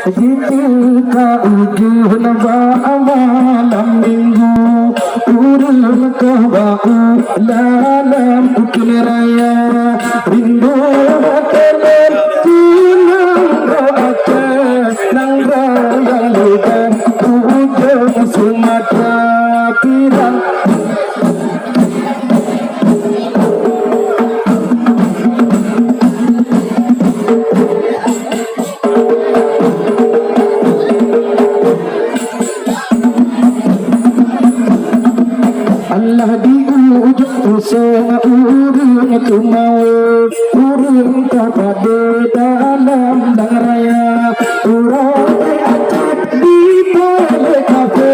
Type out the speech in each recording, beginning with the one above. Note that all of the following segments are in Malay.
Ketika ujian malam minggu turun ke bahu dalam ukil raya rindu kalian tinang roaca nang raya lidah ujung Sumatera pirang. Allah di ujung usaha urung kemau urung kepada dalam dan raya urung acak di balik kafe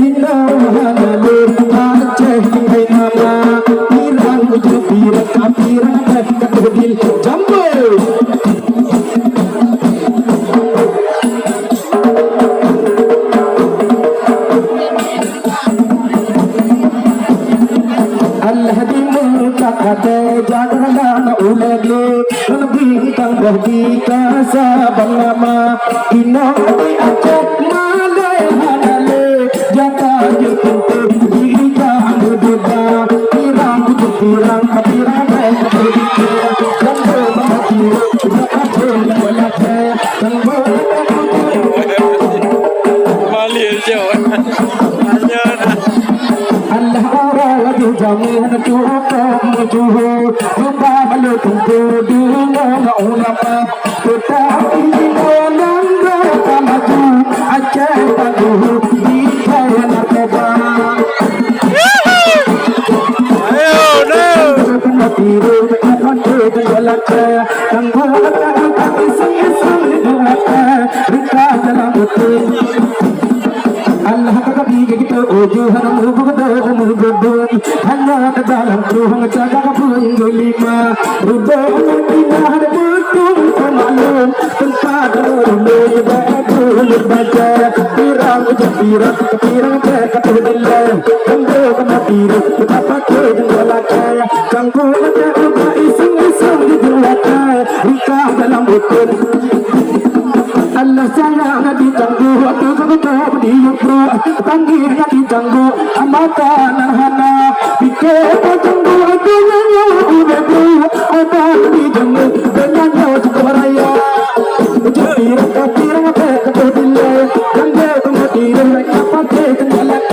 hina halale aceh hai nama pirang ujung pirang kapirang kadil jambu. Allah di muka kata jangan ulagi bintang bagi kasabang nama ina acak malai halale jata jemput di jang duda pirang pirang kapirang kapirang dan bermati berkata walaka dan Allah orang di jamun cukup mujuh lupa malu tunggu dengan ulama tetapi dalam mereka maju aceh taguh di kaya narkoba. Ayo no biru akan tergelaka tangguh akan iseng-iseng dilaka rika dalam betul Allah katabi kita ujuhan mubudun mubudun hanya dalam ruang jaga penggolima rudon indah betul kemalum tempat rulun betul baca pirang pirang pirang ketudillah tangguh kematiru betapa kedulaka tangguh ada iseng-iseng dilaka rika dalam betul Allah sayang di tangguh atau kau di yukro tanggih di tangguh amatan hana pikir